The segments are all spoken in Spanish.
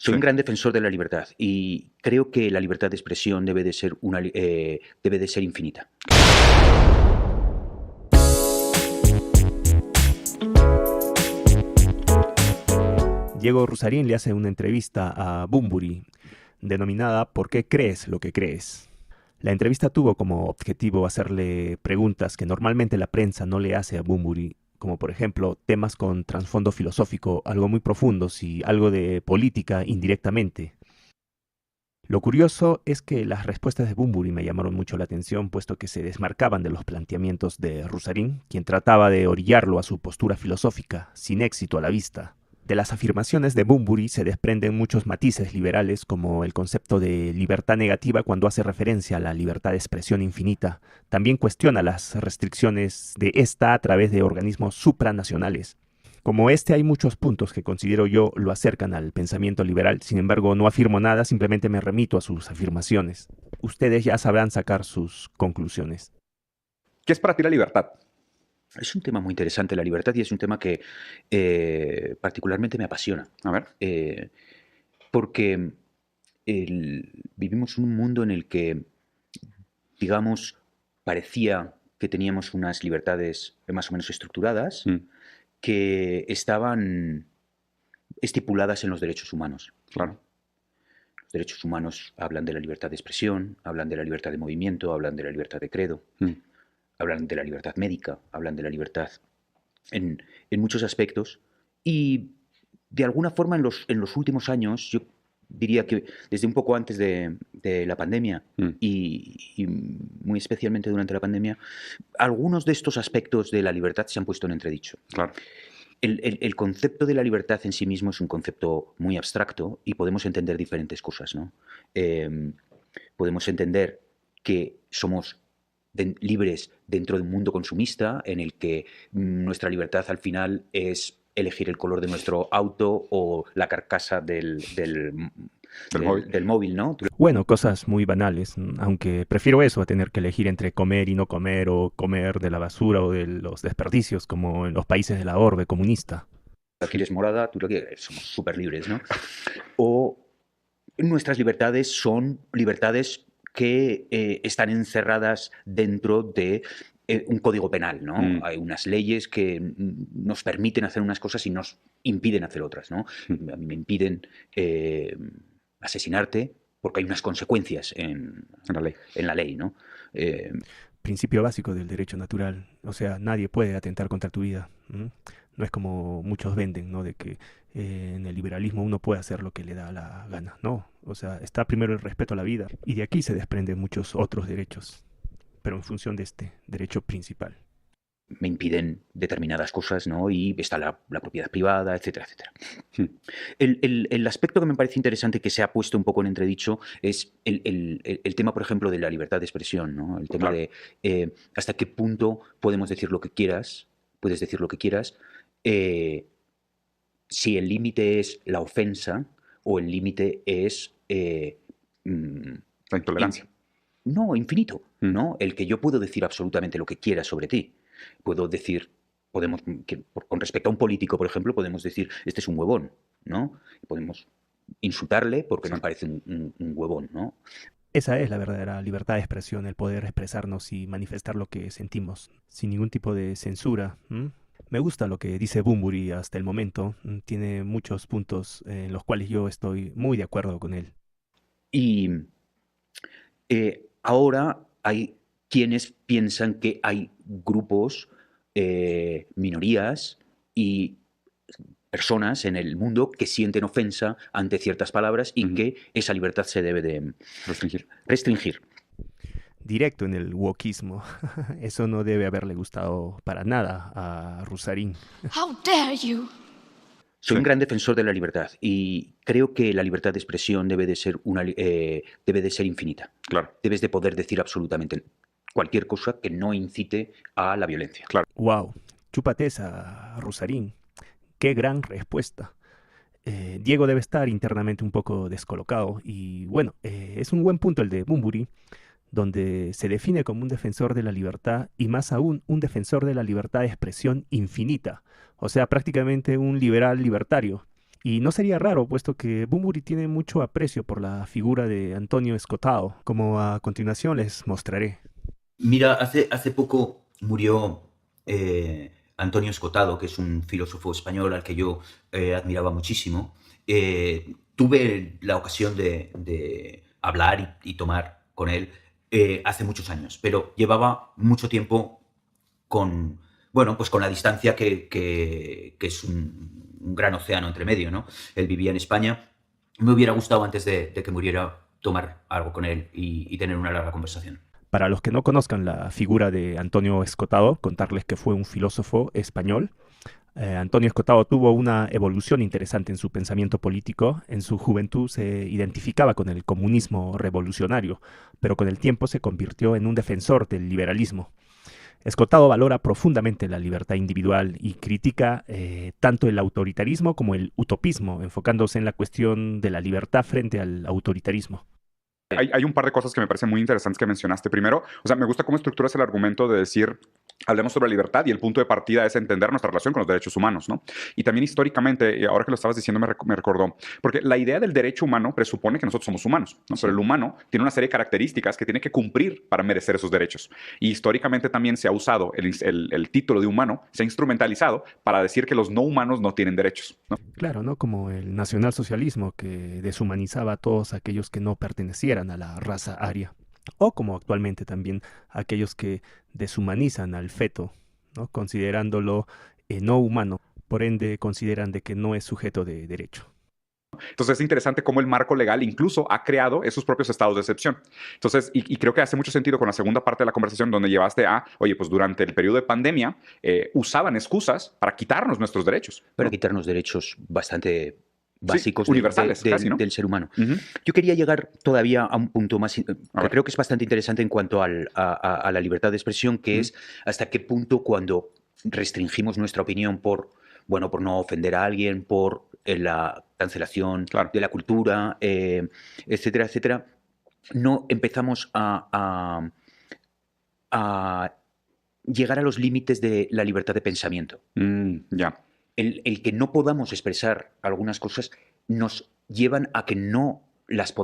Soy un gran defensor de la libertad y creo que la libertad de expresión debe de ser infinita. Diego Rusarín le hace una entrevista a Bunbury, denominada ¿Por qué crees lo que crees? La entrevista tuvo como objetivo hacerle preguntas que normalmente la prensa no le hace a Bunbury, como por ejemplo temas con trasfondo filosófico, algo muy profundos y algo de política indirectamente. Lo curioso es que las respuestas de Bunbury me llamaron mucho la atención, puesto que se desmarcaban de los planteamientos de Rusarín, quien trataba de orillarlo a su postura filosófica, sin éxito a la vista. De las afirmaciones de Bunbury se desprenden muchos matices liberales, como el concepto de libertad negativa cuando hace referencia a la libertad de expresión infinita. También cuestiona las restricciones de esta a través de organismos supranacionales. Como este, hay muchos puntos que considero yo lo acercan al pensamiento liberal. Sin embargo, no afirmo nada, simplemente me remito a sus afirmaciones. Ustedes ya sabrán sacar sus conclusiones. ¿Qué es para ti la libertad? Es un tema muy interesante, la libertad, y es un tema que particularmente me apasiona. A ver. Porque vivimos en un mundo en el que, digamos, parecía que teníamos unas libertades más o menos estructuradas que estaban estipuladas en los derechos humanos. Claro. Los derechos humanos hablan de la libertad de expresión, hablan de la libertad de movimiento, hablan de la libertad de credo, hablan de la libertad médica, hablan de la libertad en muchos aspectos. Y de alguna forma en los últimos años, yo diría que desde un poco antes de la pandemia y muy especialmente durante la pandemia, algunos de estos aspectos de la libertad se han puesto en entredicho. Claro. El concepto de la libertad en sí mismo es un concepto muy abstracto y podemos entender diferentes cosas, ¿no? Podemos entender que somos libres dentro de un mundo consumista en el que nuestra libertad al final es elegir el color de nuestro auto o la carcasa del móvil, ¿no? Bueno, cosas muy banales, aunque prefiero eso a tener que elegir entre comer y no comer, o comer de la basura o de los desperdicios, como en los países de la orbe comunista. Aquí eres morada, tú lo que somos súper libres, ¿no? O nuestras libertades son libertades que están encerradas dentro de un código penal, ¿no? Hay unas leyes que nos permiten hacer unas cosas y nos impiden hacer otras, ¿no? A mí me impiden asesinarte porque hay unas consecuencias en la ley, ¿no? Principio básico del derecho natural. O sea, nadie puede atentar contra tu vida. No es como muchos venden, ¿no? De que en el liberalismo uno puede hacer lo que le da la gana. No, o sea, está primero el respeto a la vida. Y de aquí se desprenden muchos otros derechos, pero en función de este derecho principal. Me impiden determinadas cosas, ¿no? Y está la propiedad privada, etcétera, etcétera. El aspecto que me parece interesante que se ha puesto un poco en entredicho es el tema, por ejemplo, de la libertad de expresión, ¿no? El tema de hasta qué punto podemos decir lo que quieras, puedes decir lo que quieras, si el límite es la ofensa o el límite es la intolerancia. No, infinito, ¿no? El que yo puedo decir absolutamente lo que quiera sobre ti. Puedo decir, con respecto a un político, por ejemplo, podemos decir, este es un huevón, ¿no? Podemos insultarle porque nos parece un huevón, ¿no? Esa es la verdadera libertad de expresión, el poder expresarnos y manifestar lo que sentimos, sin ningún tipo de censura. Me gusta lo que dice Bunbury hasta el momento. Tiene muchos puntos en los cuales yo estoy muy de acuerdo con él. Y ahora hay quienes piensan que hay grupos, minorías y personas en el mundo que sienten ofensa ante ciertas palabras y que esa libertad se debe de restringir. Directo en el wokismo. Eso no debe haberle gustado para nada a Rusarín. How dare you? Soy un gran defensor de la libertad y creo que la libertad de expresión debe de ser infinita. Claro. Debes de poder decir absolutamente cualquier cosa que no incite a la violencia. Claro. Wow, chúpate esa, Rusarín. Qué gran respuesta. Diego debe estar internamente un poco descolocado y bueno, es un buen punto el de Bunbury, donde se define como un defensor de la libertad y más aún un defensor de la libertad de expresión infinita, o sea, prácticamente un liberal libertario. Y no sería raro, puesto que Bunbury tiene mucho aprecio por la figura de Antonio Escotado, como a continuación les mostraré. Mira, hace poco murió Antonio Escotado, que es un filósofo español al que yo admiraba muchísimo. Tuve la ocasión de hablar y tomar con él hace muchos años, pero llevaba mucho tiempo con, bueno, pues con la distancia que es un gran océano entre medio, ¿no? Él vivía en España. Me hubiera gustado antes de que muriera tomar algo con él y tener una larga conversación. Para los que no conozcan la figura de Antonio Escotado, contarles que fue un filósofo español. Antonio Escotado tuvo una evolución interesante en su pensamiento político. En su juventud se identificaba con el comunismo revolucionario, pero con el tiempo se convirtió en un defensor del liberalismo. Escotado valora profundamente la libertad individual y critica tanto el autoritarismo como el utopismo, enfocándose en la cuestión de la libertad frente al autoritarismo. Hay un par de cosas que me parecen muy interesantes que mencionaste. Primero, o sea, me gusta cómo estructuras el argumento de decir, hablemos sobre la libertad y el punto de partida es entender nuestra relación con los derechos humanos, ¿no? Y también históricamente, y ahora que lo estabas diciendo me recordó, porque la idea del derecho humano presupone que nosotros somos humanos, ¿no? Sí. Pero el humano tiene una serie de características que tiene que cumplir para merecer esos derechos. Y históricamente también se ha usado el título de humano, se ha instrumentalizado para decir que los no humanos no tienen derechos, ¿no? Claro, ¿no? Como el nacionalsocialismo que deshumanizaba a todos aquellos que no pertenecieran a la raza aria. O como actualmente también aquellos que deshumanizan al feto, ¿no? Considerándolo no humano. Por ende, consideran de que no es sujeto de derecho. Entonces es interesante cómo el marco legal incluso ha creado esos propios estados de excepción. Entonces, y creo que hace mucho sentido con la segunda parte de la conversación donde llevaste a, oye, pues durante el periodo de pandemia usaban excusas para quitarnos nuestros derechos. Para quitarnos derechos bastante básicos, sí, universales, casi, ¿no? del ser humano. Yo quería llegar todavía a un punto más que creo que es bastante interesante en cuanto a la libertad de expresión, que es hasta qué punto cuando restringimos nuestra opinión por no ofender a alguien, por la cancelación de la cultura, etcétera, etcétera, no empezamos a llegar a los límites de la libertad de pensamiento. El que no podamos expresar algunas cosas nos llevan a que no las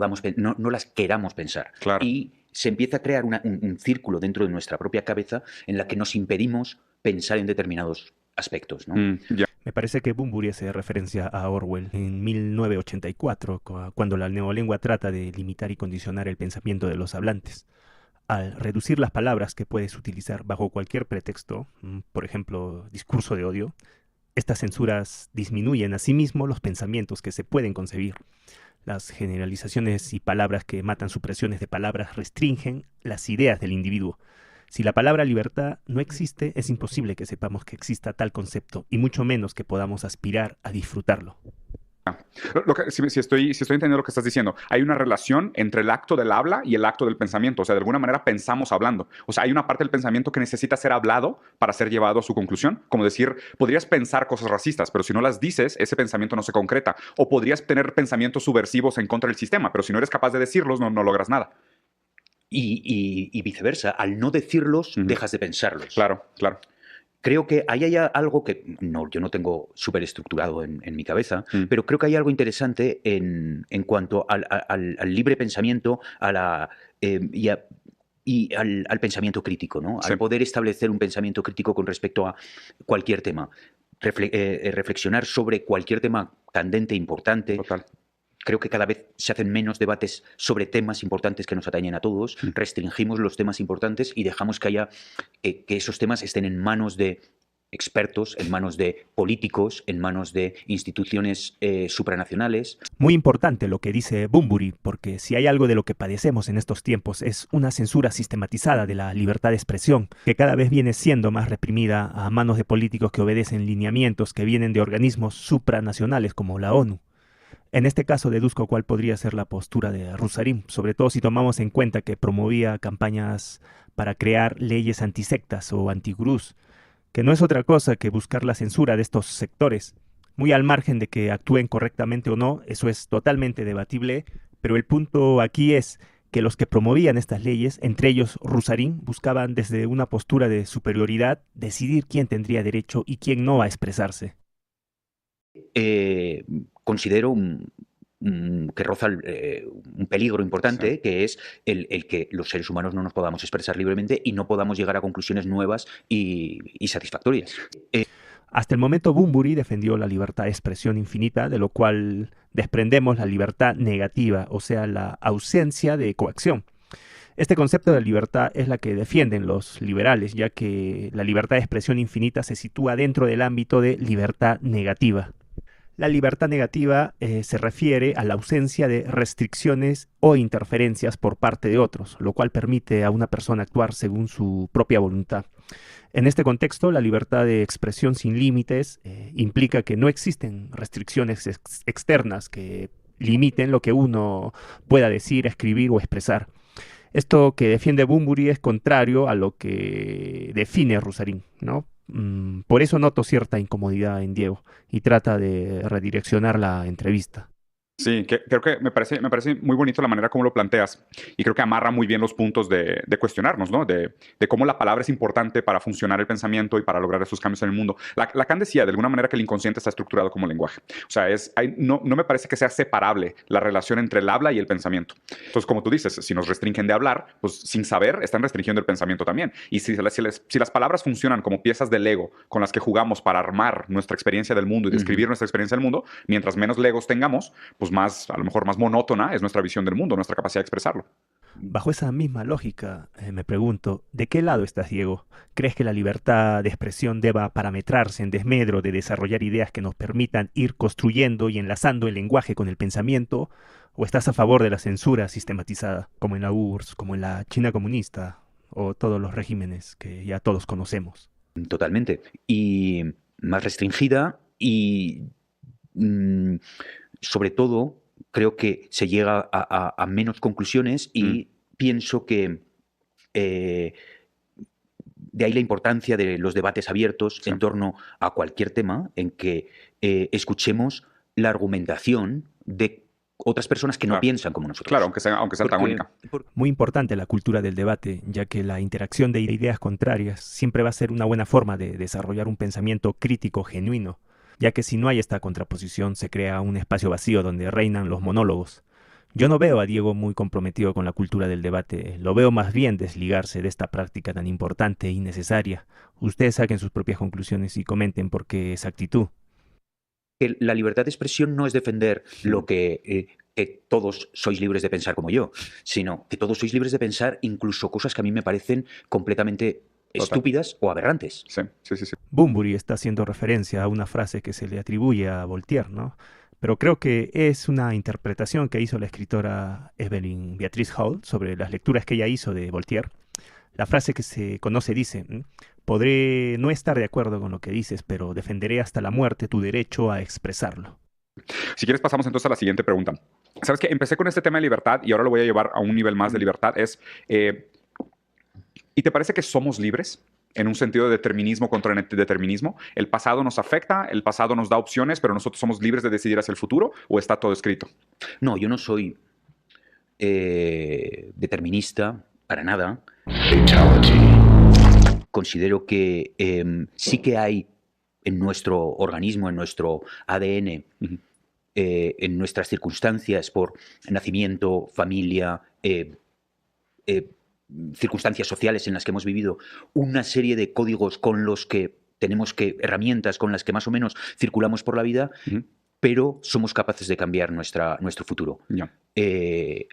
queramos pensar. Claro. Y se empieza a crear un círculo dentro de nuestra propia cabeza en la que nos impedimos pensar en determinados aspectos, ¿no? Me parece que Bunbury hace referencia a Orwell en 1984, cuando la neolengua trata de limitar y condicionar el pensamiento de los hablantes. Al reducir las palabras que puedes utilizar bajo cualquier pretexto, por ejemplo, discurso de odio, estas censuras disminuyen asimismo los pensamientos que se pueden concebir. Las generalizaciones y palabras que matan supresiones de palabras restringen las ideas del individuo. Si la palabra libertad no existe, es imposible que sepamos que exista tal concepto, y mucho menos que podamos aspirar a disfrutarlo. Si estoy entendiendo lo que estás diciendo, hay una relación entre el acto del habla y el acto del pensamiento. O sea, de alguna manera pensamos hablando. O sea, hay una parte del pensamiento que necesita ser hablado para ser llevado a su conclusión. Como decir, podrías pensar cosas racistas, pero si no las dices, ese pensamiento no se concreta. O podrías tener pensamientos subversivos en contra del sistema, pero si no eres capaz de decirlos, no logras nada. Y viceversa, al no decirlos, dejas de pensarlos. Claro, claro. Creo que ahí hay algo que yo no tengo súper estructurado en mi cabeza, pero creo que hay algo interesante en cuanto al libre pensamiento y al pensamiento crítico, ¿no? Sí. Al poder establecer un pensamiento crítico con respecto a cualquier tema. Reflexionar sobre cualquier tema candente, importante. Total. Creo que cada vez se hacen menos debates sobre temas importantes que nos atañen a todos, restringimos los temas importantes y dejamos que esos temas estén en manos de expertos, en manos de políticos, en manos de instituciones supranacionales. Muy importante lo que dice Bunbury, porque si hay algo de lo que padecemos en estos tiempos es una censura sistematizada de la libertad de expresión, que cada vez viene siendo más reprimida a manos de políticos que obedecen lineamientos que vienen de organismos supranacionales como la ONU. En este caso deduzco cuál podría ser la postura de Rusarín, sobre todo si tomamos en cuenta que promovía campañas para crear leyes antisectas o antigurús, que no es otra cosa que buscar la censura de estos sectores. Muy al margen de que actúen correctamente o no, eso es totalmente debatible, pero el punto aquí es que los que promovían estas leyes, entre ellos Rusarín, buscaban desde una postura de superioridad decidir quién tendría derecho y quién no a expresarse. considero que roza un peligro importante, Sí. que es el que los seres humanos no nos podamos expresar libremente y no podamos llegar a conclusiones nuevas y satisfactorias. Hasta el momento Bunbury defendió la libertad de expresión infinita, de lo cual desprendemos la libertad negativa, o sea, la ausencia de coacción. Este concepto de libertad es la que defienden los liberales, ya que la libertad de expresión infinita se sitúa dentro del ámbito de libertad negativa. La libertad negativa se refiere a la ausencia de restricciones o interferencias por parte de otros, lo cual permite a una persona actuar según su propia voluntad. En este contexto, la libertad de expresión sin límites implica que no existen restricciones externas que limiten lo que uno pueda decir, escribir o expresar. Esto que defiende Bunbury es contrario a lo que define Rusarín, ¿no? Por eso noto cierta incomodidad en Diego y trata de redireccionar la entrevista. Sí, creo que me parece muy bonito la manera como lo planteas y creo que amarra muy bien los puntos de cuestionarnos, ¿no? De cómo la palabra es importante para funcionar el pensamiento y para lograr esos cambios en el mundo. Lacan decía de alguna manera que el inconsciente está estructurado como lenguaje. O sea, no me parece que sea separable la relación entre el habla y el pensamiento. Entonces, como tú dices, si nos restringen de hablar, pues sin saber están restringiendo el pensamiento también. Y si las palabras funcionan como piezas de Lego con las que jugamos para armar nuestra experiencia del mundo y describir nuestra experiencia del mundo, mientras menos Legos tengamos, pues a lo mejor más monótona es nuestra visión del mundo, nuestra capacidad de expresarlo. Bajo esa misma lógica, me pregunto, ¿de qué lado estás, Diego? ¿Crees que la libertad de expresión deba parametrarse en desmedro de desarrollar ideas que nos permitan ir construyendo y enlazando el lenguaje con el pensamiento? ¿O estás a favor de la censura sistematizada, como en la URSS, como en la China comunista, o todos los regímenes que ya todos conocemos? Totalmente. Y más restringida y, sobre todo, creo que se llega a menos conclusiones y pienso que de ahí la importancia de los debates abiertos en torno a cualquier tema en que escuchemos la argumentación de otras personas que no piensan como nosotros. Claro, aunque sea antagónica. Muy importante la cultura del debate, ya que la interacción de ideas contrarias siempre va a ser una buena forma de desarrollar un pensamiento crítico genuino, ya que si no hay esta contraposición se crea un espacio vacío donde reinan los monólogos. Yo no veo a Diego muy comprometido con la cultura del debate, lo veo más bien desligarse de esta práctica tan importante y necesaria. Ustedes saquen sus propias conclusiones y comenten por qué esa actitud. Que la libertad de expresión no es defender lo que todos sois libres de pensar como yo, sino que todos sois libres de pensar incluso cosas que a mí me parecen completamente estúpidas o aberrantes. Sí. Bunbury está haciendo referencia a una frase que se le atribuye a Voltaire, ¿no? Pero creo que es una interpretación que hizo la escritora Evelyn Beatrice Hall sobre las lecturas que ella hizo de Voltaire. La frase que se conoce dice: podré no estar de acuerdo con lo que dices, pero defenderé hasta la muerte tu derecho a expresarlo. Si quieres pasamos entonces a la siguiente pregunta. ¿Sabes qué? Empecé con este tema de libertad y ahora lo voy a llevar a un nivel más de libertad. ¿Y te parece que somos libres? En un sentido de determinismo contra determinismo. ¿El pasado nos afecta? ¿El pasado nos da opciones, pero nosotros somos libres de decidir hacia el futuro? ¿O está todo escrito? No, yo no soy determinista para nada. Considero que sí que hay en nuestro organismo, en nuestro ADN, en nuestras circunstancias por nacimiento, familia, circunstancias sociales en las que hemos vivido, una serie de códigos con los que tenemos herramientas con las que más o menos circulamos por la vida, pero somos capaces de cambiar nuestro futuro.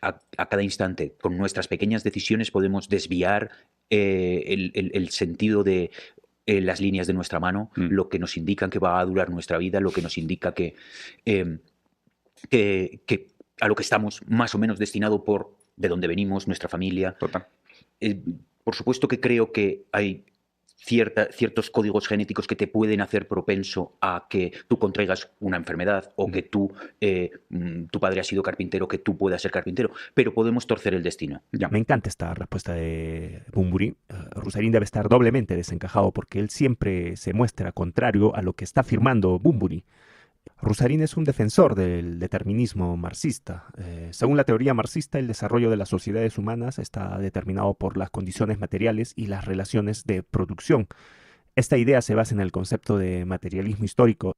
A cada instante, con nuestras pequeñas decisiones, podemos desviar el sentido de las líneas de nuestra mano, lo que nos indican que va a durar nuestra vida, lo que nos indica que a lo que estamos más o menos destinado por de dónde venimos, nuestra familia. Total. Por supuesto que creo que hay ciertos códigos genéticos que te pueden hacer propenso a que tú contraigas una enfermedad o que tu padre ha sido carpintero, que tú puedas ser carpintero, pero podemos torcer el destino. Me encanta esta respuesta de Bunbury. Rusarín debe estar doblemente desencajado porque él siempre se muestra contrario a lo que está afirmando Bunbury. Rusarín es un defensor del determinismo marxista. Según la teoría marxista, el desarrollo de las sociedades humanas está determinado por las condiciones materiales y las relaciones de producción. Esta idea se basa en el concepto de materialismo histórico.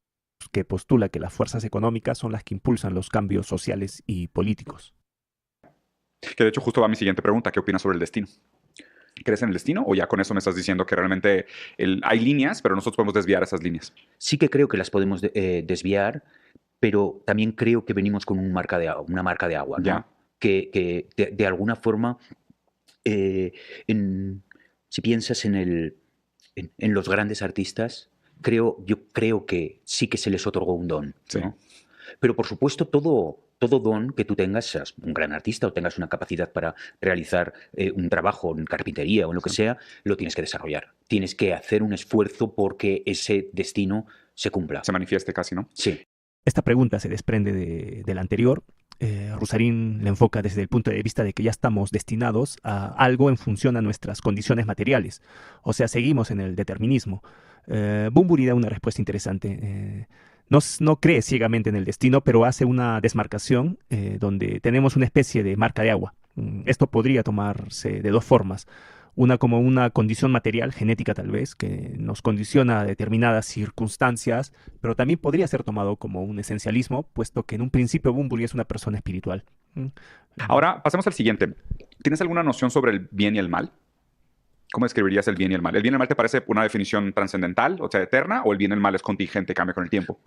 que postula que las fuerzas económicas son las que impulsan los cambios sociales y políticos. Que de hecho justo va mi siguiente pregunta. ¿Qué opinas sobre el destino? ¿Crees en el destino o ya con eso me estás diciendo que realmente hay líneas, pero nosotros podemos desviar esas líneas? Sí que creo que las podemos desviar, pero también creo que venimos con una marca de agua, ¿no? Ya. Que de alguna forma, si piensas en los grandes artistas, yo creo que sí que se les otorgó un don, Sí. ¿no? Pero por supuesto, todo don que tú tengas, seas un gran artista o tengas una capacidad para realizar un trabajo en carpintería o en lo que sea, lo tienes que desarrollar. Tienes que hacer un esfuerzo porque ese destino se cumpla. Se manifieste casi, ¿no? Sí. Esta pregunta se desprende de la anterior. Rusarín la enfoca desde el punto de vista de que ya estamos destinados a algo en función a nuestras condiciones materiales. O sea, seguimos en el determinismo. Bunbury da una respuesta interesante. No cree ciegamente en el destino, pero hace una desmarcación donde tenemos una especie de marca de agua. Esto podría tomarse de dos formas. Una como una condición material, genética tal vez, que nos condiciona a determinadas circunstancias, pero también podría ser tomado como un esencialismo, puesto que en un principio Bunbury es una persona espiritual. Ahora, pasemos al siguiente. ¿Tienes alguna noción sobre el bien y el mal? ¿Cómo describirías el bien y el mal? ¿El bien y el mal te parece una definición trascendental, o sea, eterna, o el bien y el mal es contingente, cambia con el tiempo?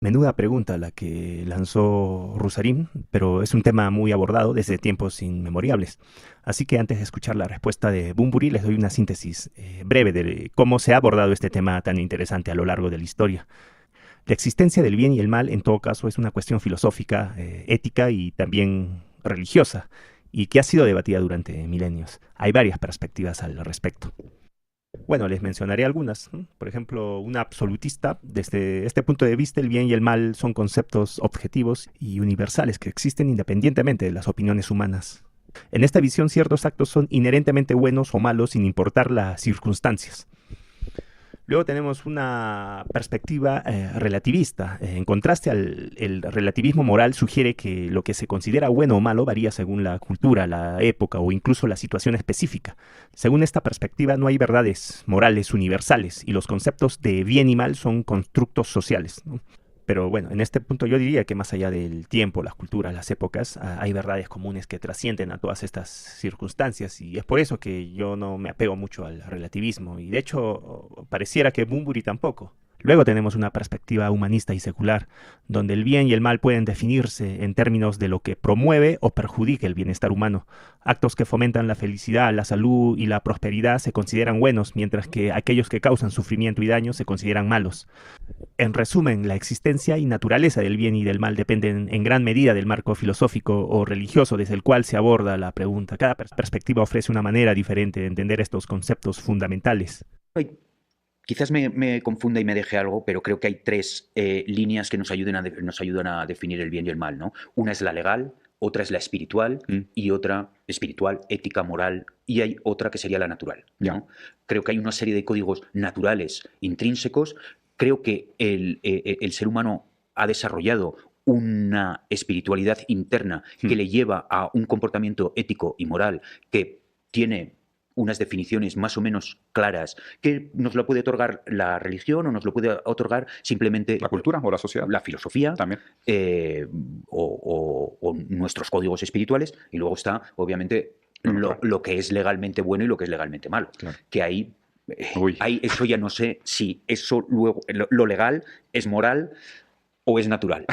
Menuda pregunta la que lanzó Rusarín, pero es un tema muy abordado desde tiempos inmemorables. Así que antes de escuchar la respuesta de Bunbury, les doy una síntesis breve de cómo se ha abordado este tema tan interesante a lo largo de la historia. La existencia del bien y el mal, en todo caso, es una cuestión filosófica, ética y también religiosa, y que ha sido debatida durante milenios. Hay varias perspectivas al respecto. Bueno, les mencionaré algunas. Por ejemplo, un absolutista, desde este punto de vista, el bien y el mal son conceptos objetivos y universales que existen independientemente de las opiniones humanas. En esta visión, ciertos actos son inherentemente buenos o malos sin importar las circunstancias. Luego tenemos una perspectiva relativista. En contraste el relativismo moral sugiere que lo que se considera bueno o malo varía según la cultura, la época o incluso la situación específica. Según esta perspectiva, no hay verdades morales universales y los conceptos de bien y mal son constructos sociales, ¿no? Pero bueno, en este punto yo diría que más allá del tiempo, las culturas, las épocas, hay verdades comunes que trascienden a todas estas circunstancias y es por eso que yo no me apego mucho al relativismo y de hecho pareciera que Bunbury tampoco. Luego tenemos una perspectiva humanista y secular, donde el bien y el mal pueden definirse en términos de lo que promueve o perjudica el bienestar humano. Actos que fomentan la felicidad, la salud y la prosperidad se consideran buenos, mientras que aquellos que causan sufrimiento y daño se consideran malos. En resumen, la existencia y naturaleza del bien y del mal dependen en gran medida del marco filosófico o religioso desde el cual se aborda la pregunta. Cada perspectiva ofrece una manera diferente de entender estos conceptos fundamentales. Quizás me confunda y me deje algo, pero creo que hay tres líneas que nos ayudan a definir el bien y el mal, ¿no? Una es la legal, otra es la espiritual y otra espiritual, ética, moral, y hay otra que sería la natural, ¿no? Creo que hay una serie de códigos naturales intrínsecos. Creo que el ser humano ha desarrollado una espiritualidad interna que le lleva a un comportamiento ético y moral que tiene unas definiciones más o menos claras, que nos lo puede otorgar la religión o nos lo puede otorgar simplemente la cultura o la sociedad, la filosofía también, o nuestros códigos espirituales, y luego está obviamente lo que es legalmente bueno y lo que es legalmente malo, claro. Que ahí eso ya no sé si eso luego lo legal es moral o es natural.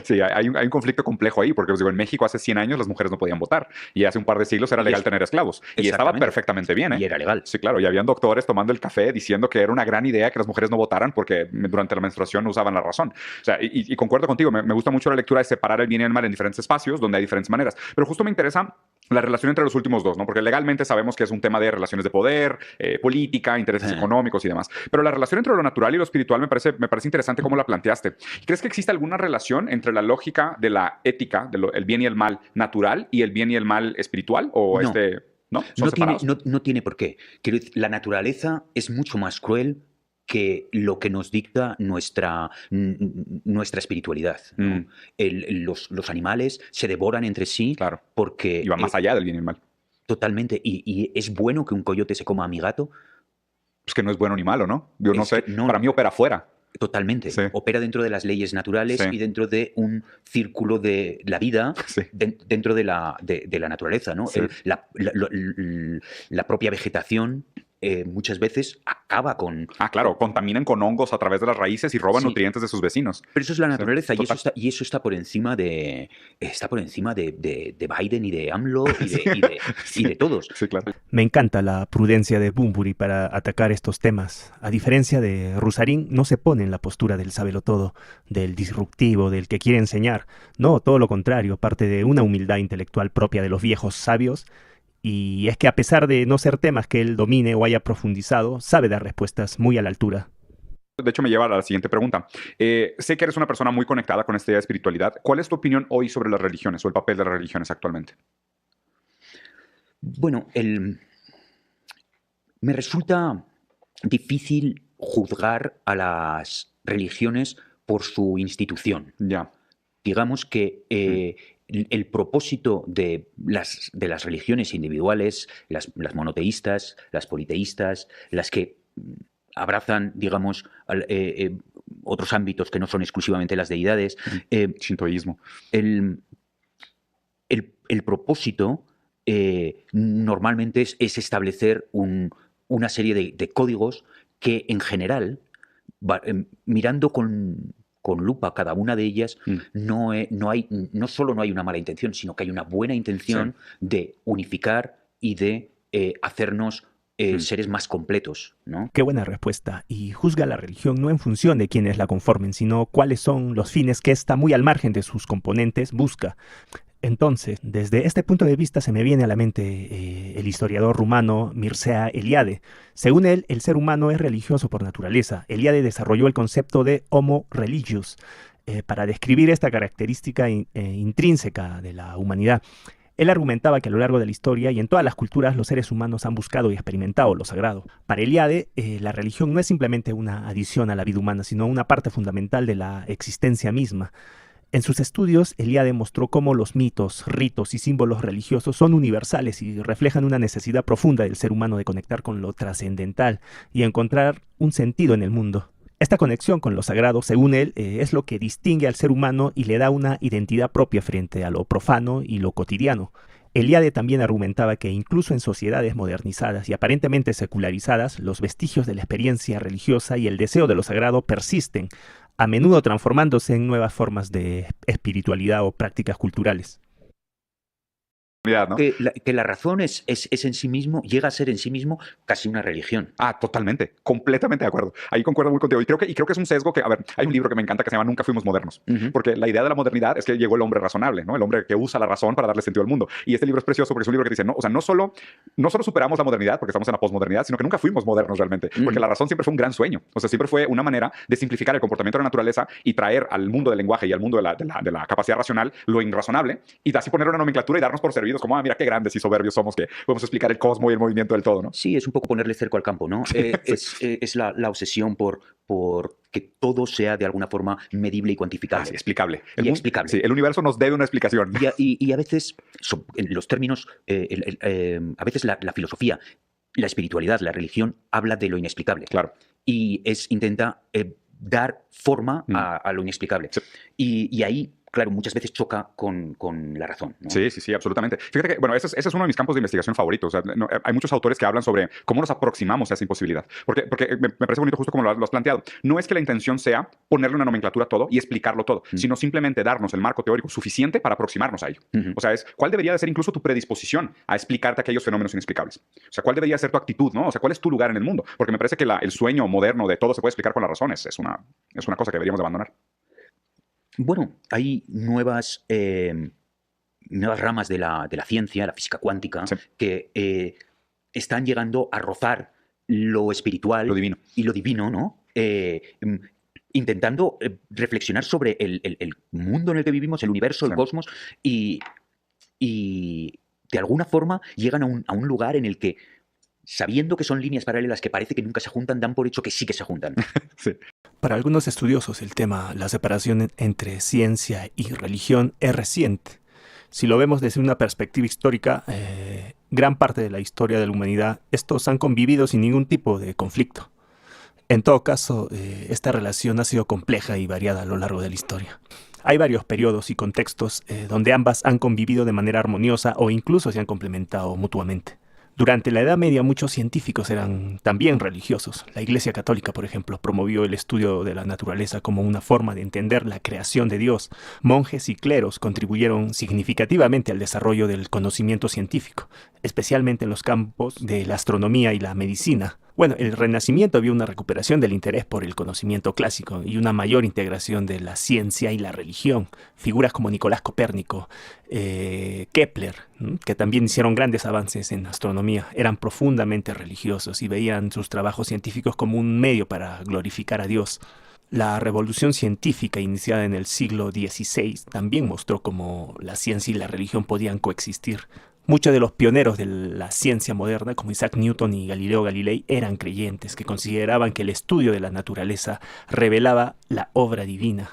Sí, hay un conflicto complejo ahí, porque os digo, en México hace 100 años las mujeres no podían votar y hace un par de siglos era legal tener esclavos y estaba perfectamente bien, ¿eh? Y era legal. Sí, claro, y habían doctores tomando el café diciendo que era una gran idea que las mujeres no votaran porque durante la menstruación no usaban la razón. O sea, y concuerdo contigo, me gusta mucho la lectura de separar el bien y el mal en diferentes espacios donde hay diferentes maneras, pero justo me interesa la relación entre los últimos dos, ¿no? Porque legalmente sabemos que es un tema de relaciones de poder, política, intereses económicos y demás. Pero la relación entre lo natural y lo espiritual me parece interesante cómo la planteaste. ¿Crees que existe alguna relación entre la lógica de la ética, el bien y el mal natural y el bien y el mal espiritual? ¿O no. ¿No? No tiene por qué. Quiero decir, la naturaleza es mucho más cruel que lo que nos dicta nuestra espiritualidad, ¿no? Los animales se devoran entre sí, claro, porque... Y van más allá del bien y el mal. Totalmente. ¿Y es bueno que un coyote se coma a mi gato? Pues que no es bueno ni malo, ¿no? Yo no sé, para mí opera fuera. Totalmente. Sí. Opera dentro de las leyes naturales Sí. y dentro de un círculo de la vida Sí. dentro de la naturaleza, ¿no? Sí. La propia vegetación muchas veces acaba con... Claro, contaminan con hongos a través de las raíces y roban Sí. nutrientes de sus vecinos. Pero eso es la naturaleza Sí, y eso está por encima de Biden y de AMLO y de todos. Sí, claro. Me encanta la prudencia de Bunbury para atacar estos temas. A diferencia de Rusarín, no se pone en la postura del sabelotodo, del disruptivo, del que quiere enseñar. No, todo lo contrario, parte de una humildad intelectual propia de los viejos sabios. Y es que a pesar de no ser temas que él domine o haya profundizado, sabe dar respuestas muy a la altura. De hecho, me lleva a la siguiente pregunta. Sé que eres una persona muy conectada con esta idea de espiritualidad. ¿Cuál es tu opinión hoy sobre las religiones o el papel de las religiones actualmente? Bueno, me resulta difícil juzgar a las religiones por su institución. Ya. Digamos que el propósito de las religiones individuales, las monoteístas, las politeístas, las que abrazan, digamos, otros ámbitos que no son exclusivamente las deidades. Shintoísmo. El propósito normalmente es establecer una serie de códigos que en general, mirando con lupa cada una de ellas, no solo no hay una mala intención, sino que hay una buena intención de unificar y de hacernos seres más completos, ¿no? Qué buena respuesta. Y juzga la religión no en función de quienes la conformen, sino cuáles son los fines que ésta, muy al margen de sus componentes, busca. Entonces, desde este punto de vista se me viene a la mente el historiador rumano Mircea Eliade. Según él, el ser humano es religioso por naturaleza. Eliade desarrolló el concepto de homo religius para describir esta característica intrínseca de la humanidad. Él argumentaba que a lo largo de la historia y en todas las culturas los seres humanos han buscado y experimentado lo sagrado. Para Eliade, la religión no es simplemente una adición a la vida humana, sino una parte fundamental de la existencia misma. En sus estudios, Eliade mostró cómo los mitos, ritos y símbolos religiosos son universales y reflejan una necesidad profunda del ser humano de conectar con lo trascendental y encontrar un sentido en el mundo. Esta conexión con lo sagrado, según él, es lo que distingue al ser humano y le da una identidad propia frente a lo profano y lo cotidiano. Eliade también argumentaba que incluso en sociedades modernizadas y aparentemente secularizadas, los vestigios de la experiencia religiosa y el deseo de lo sagrado persisten, a menudo transformándose en nuevas formas de espiritualidad o prácticas culturales. ¿No? Que la razón es en sí mismo, llega a ser en sí mismo casi una religión. Totalmente, completamente de acuerdo. Ahí concuerdo muy contigo. Y creo que es un sesgo que, a ver, hay un libro que me encanta que se llama Nunca fuimos modernos. Porque la idea de la modernidad es que llegó el hombre razonable, ¿no? El hombre que usa la razón para darle sentido al mundo. Y este libro es precioso porque es un libro que dice, no, o sea, no solo superamos la modernidad porque estamos en la posmodernidad, sino que nunca fuimos modernos realmente. Porque la razón siempre fue un gran sueño. O sea, siempre fue una manera de simplificar el comportamiento de la naturaleza y traer al mundo del lenguaje y al mundo de la capacidad racional lo irrazonable y así poner una nomenclatura y darnos por servidos como, mira qué grandes y soberbios somos que podemos explicar el cosmos y el movimiento del todo, ¿no? Sí, es un poco ponerle cerco al campo, ¿no? Es la obsesión por que todo sea de alguna forma medible y cuantificable. Sí, explicable. Explicable. Sí, el universo nos debe una explicación. Y a veces, en los términos, a veces la filosofía, la espiritualidad, la religión, habla de lo inexplicable. Claro. Y intenta dar forma a lo inexplicable. Sí. Y ahí, claro, muchas veces choca con la razón, ¿no? Sí, absolutamente. Fíjate que, bueno, ese es uno de mis campos de investigación favoritos. O sea, hay muchos autores que hablan sobre cómo nos aproximamos a esa imposibilidad. Porque me parece bonito justo como lo has planteado. No es que la intención sea ponerle una nomenclatura a todo y explicarlo todo, sino simplemente darnos el marco teórico suficiente para aproximarnos a ello. O sea, cuál debería de ser incluso tu predisposición a explicarte aquellos fenómenos inexplicables. O sea, cuál debería ser tu actitud, ¿no? O sea, cuál es tu lugar en el mundo. Porque me parece que el sueño moderno de todo se puede explicar con las razones. Es una cosa que deberíamos de abandonar. Bueno, hay nuevas ramas de la ciencia, la física cuántica, que están llegando a rozar lo espiritual, lo divino. Y lo divino, ¿no? Intentando reflexionar sobre el mundo en el que vivimos, el universo, el cosmos, y de alguna forma llegan a un lugar en el que, sabiendo que son líneas paralelas que parece que nunca se juntan, dan por hecho que sí que se juntan. Sí. Para algunos estudiosos el tema, la separación entre ciencia y religión es reciente. Si lo vemos desde una perspectiva histórica, gran parte de la historia de la humanidad, estos han convivido sin ningún tipo de conflicto. En todo caso, esta relación ha sido compleja y variada a lo largo de la historia. Hay varios periodos y contextos donde ambas han convivido de manera armoniosa o incluso se han complementado mutuamente. Durante la Edad Media muchos científicos eran también religiosos. La Iglesia Católica, por ejemplo, promovió el estudio de la naturaleza como una forma de entender la creación de Dios. Monjes y cleros contribuyeron significativamente al desarrollo del conocimiento científico, especialmente en los campos de la astronomía y la medicina. Bueno, el Renacimiento vio una recuperación del interés por el conocimiento clásico y una mayor integración de la ciencia y la religión. Figuras como Nicolás Copérnico, Kepler, que también hicieron grandes avances en astronomía, eran profundamente religiosos y veían sus trabajos científicos como un medio para glorificar a Dios. La revolución científica iniciada en el siglo XVI también mostró cómo la ciencia y la religión podían coexistir. Muchos de los pioneros de la ciencia moderna, como Isaac Newton y Galileo Galilei, eran creyentes que consideraban que el estudio de la naturaleza revelaba la obra divina.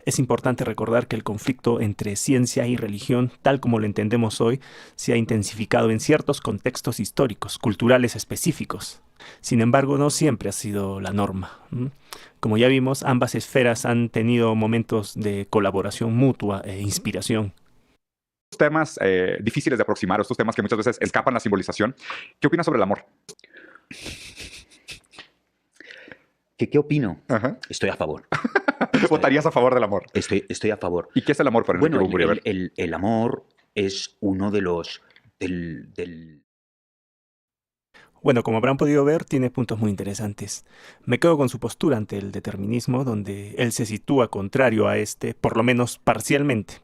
Es importante recordar que el conflicto entre ciencia y religión, tal como lo entendemos hoy, se ha intensificado en ciertos contextos históricos, culturales específicos. Sin embargo, no siempre ha sido la norma. Como ya vimos, ambas esferas han tenido momentos de colaboración mutua e inspiración. Temas difíciles de aproximar, estos temas que muchas veces escapan la simbolización. ¿Qué opinas sobre el amor? ¿Qué opino? Ajá. Estoy a favor. ¿Votarías a favor del amor? Estoy a favor. ¿Y qué es el amor para Enrique Bunbury? El amor es uno de los... Bueno, como habrán podido ver, tiene puntos muy interesantes. Me quedo con su postura ante el determinismo, donde él se sitúa contrario a este, por lo menos parcialmente.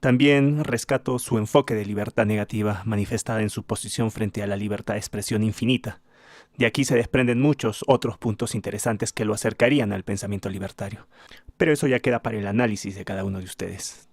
También rescato su enfoque de libertad negativa manifestada en su posición frente a la libertad de expresión infinita. De aquí se desprenden muchos otros puntos interesantes que lo acercarían al pensamiento libertario. Pero eso ya queda para el análisis de cada uno de ustedes.